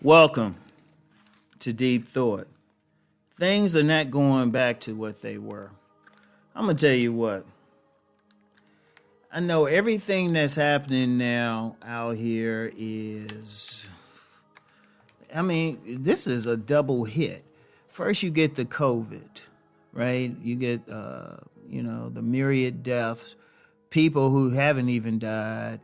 Welcome to Deep Thought. Things are not going back to what they were. I'm going to tell you what. I know everything that's happening now out here is, this is a double hit. First, you get the COVID, right? You get, the myriad deaths, people who haven't even died.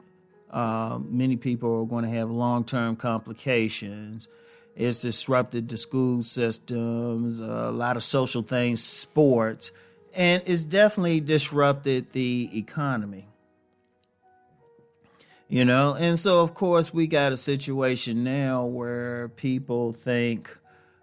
Many people are going to have long-term complications. It's disrupted the school systems, a lot of social things, sports, and it's definitely disrupted the economy. And so, of course, we got a situation now where people think,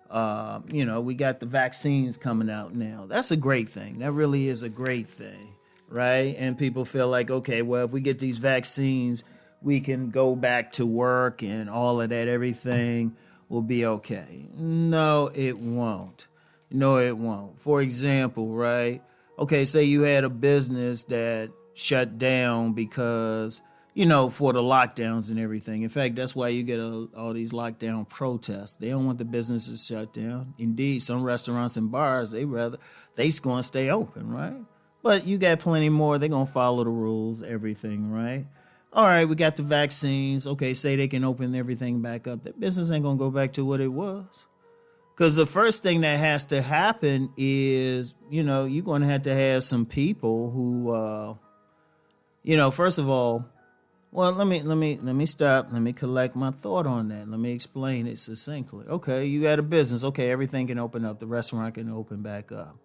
we got the vaccines coming out now. That's a great thing. That really is a great thing, right? And people feel like, okay, well, if we get these vaccines, we can go back to work and all of that, everything will be okay. No, it won't. No, it won't. For example, right? Okay, say you had a business that shut down because, for the lockdowns and everything. In fact, that's why you get all these lockdown protests. They don't want the businesses shut down. Indeed, some restaurants and bars, they're going to stay open, right? But you got plenty more. They're going to follow the rules, everything, right? All right, we got the vaccines. Okay, say they can open everything back up. That business ain't going to go back to what it was. Because the first thing that has to happen is, you're going to have some people who, first of all, well, let me stop. Let me collect my thought on that. Let me explain it succinctly. Okay, you got a business. Okay, everything can open up. The restaurant can open back up.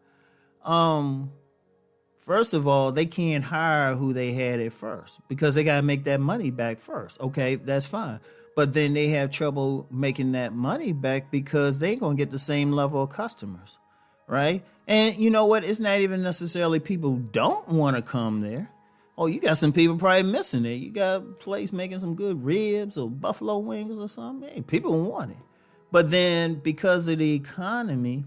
First of all, they can't hire who they had at first because they got to make that money back first. Okay, that's fine. But then they have trouble making that money back because they ain't going to get the same level of customers, right? And you know what? It's not even necessarily people don't want to come there. Oh, you got some people probably missing it. You got a place making some good ribs or buffalo wings or something. Hey, people want it. But then because of the economy,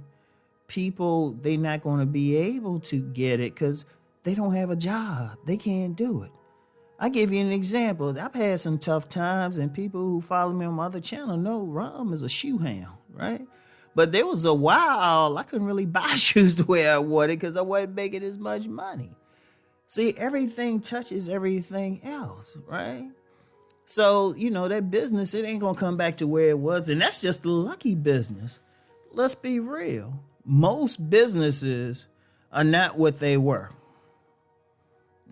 people, they're not going to be able to get it because they don't have a job. They can't do it. I give you an example. I've had some tough times, and people who follow me on my other channel know Rom is a shoe hound, right? But there was a while I couldn't really buy shoes the way I wanted because I wasn't making as much money. See, everything touches everything else, right? So, that business, it ain't going to come back to where it was. And that's just the lucky business. Let's be real. Most businesses are not what they were.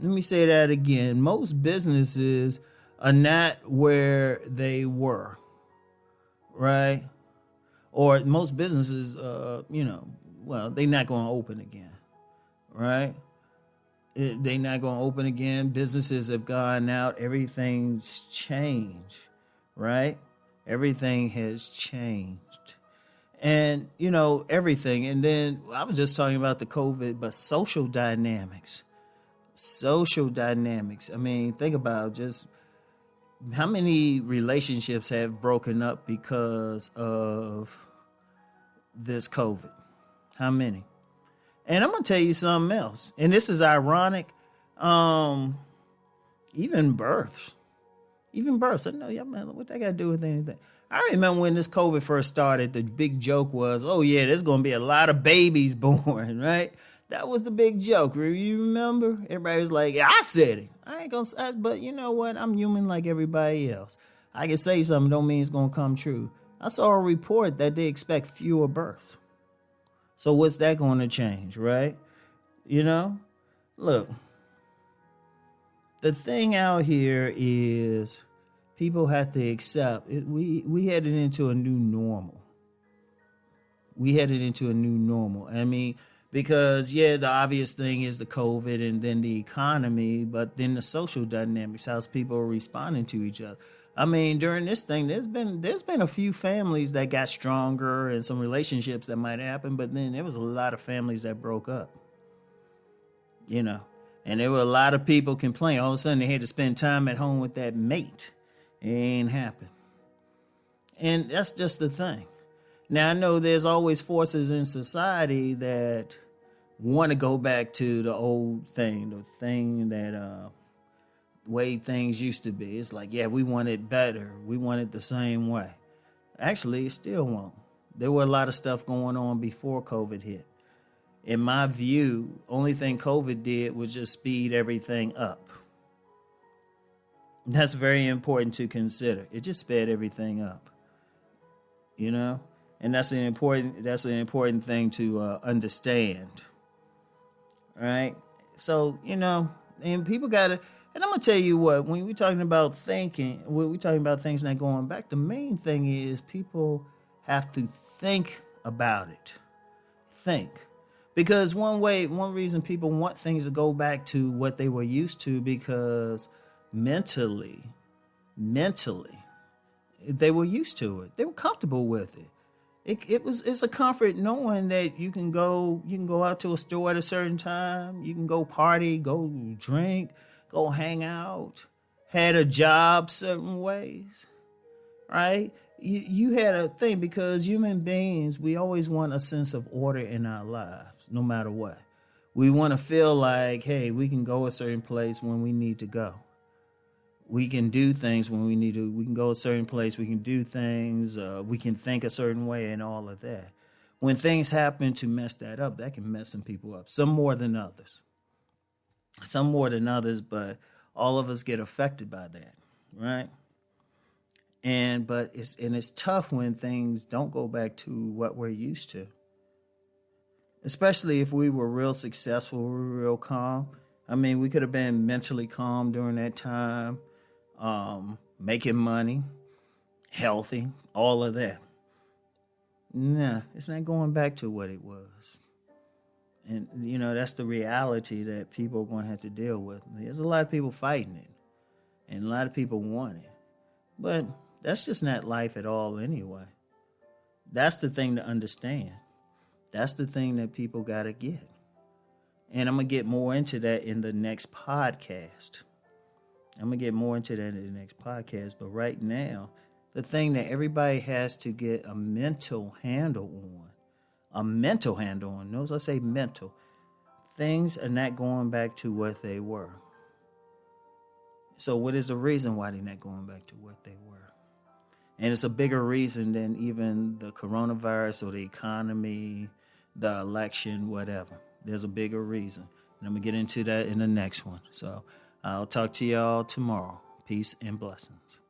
Let me say that again. Most businesses are not where they were, right? Or most businesses, they're not going to open again, right? They're not going to open again. Businesses have gone out. Everything's changed, right? Everything has changed. And, everything. And then I was just talking about the COVID, but social dynamics. Social dynamics. I mean, think about just how many relationships have broken up because of this COVID. How many? And I'm going to tell you something else. And this is ironic. Even births. Even births. I know, man, what that got to do with anything? I remember when this COVID first started, the big joke was, oh, yeah, there's going to be a lot of babies born, right? That was the big joke. You remember? Everybody was like, yeah, I said it. I ain't going to say, but you know what? I'm human like everybody else. I can say something, don't mean it's going to come true. I saw a report that they expect fewer births. So what's that going to change, right? Look, the thing out here is people have to accept it. We headed into a new normal. I mean, because, the obvious thing is the COVID and then the economy, but then the social dynamics, how people are responding to each other. I mean, during this thing, there's been a few families that got stronger and some relationships that might happen, but then there was a lot of families that broke up, and there were a lot of people complaining. All of a sudden, they had to spend time at home with that mate. It ain't happened. And that's just the thing. Now, I know there's always forces in society that want to go back to the old thing, the thing that way things used to be. It's like, yeah, we want it better. We want it the same way. Actually, it still won't. There were a lot of stuff going on before COVID hit. In my view, only thing COVID did was just speed everything up. That's very important to consider. It just sped everything up, you know, and that's an important thing to understand. Right? So, and people gotta, and I'm gonna tell you what, when we're talking about thinking, when we're talking about things not going back, the main thing is people have to think about it. Think. Because one reason people want things to go back to what they were used to, because mentally, they were used to it. They were comfortable with it. It's a comfort knowing that you can go out to a store at a certain time, you can go party, go drink, go hang out, had a job certain ways, right? You had a thing, because human beings, we always want a sense of order in our lives, no matter what. We want to feel like, hey, we can go a certain place when we need to go. We can do things when we need to. We can go a certain place. We can do things. We can think a certain way and all of that. When things happen to mess that up, that can mess some people up. Some more than others. But all of us get affected by that, right? But it's tough when things don't go back to what we're used to. Especially if we were real successful, we were real calm. I mean, we could have been mentally calm during that time. Making money, healthy, all of that. Nah, it's not going back to what it was. And, that's the reality that people are going to have to deal with. There's a lot of people fighting it, and a lot of people want it. But that's just not life at all anyway. That's the thing to understand. That's the thing that people got to get. And I'm going to get more into that in the next podcast. But right now, the thing that everybody has to get a mental handle on, notice I say mental, things are not going back to what they were. So what is the reason why they're not going back to what they were? And it's a bigger reason than even the coronavirus or the economy, the election, whatever. There's a bigger reason. And I'm going to get into that in the next one. So I'll talk to y'all tomorrow. Peace and blessings.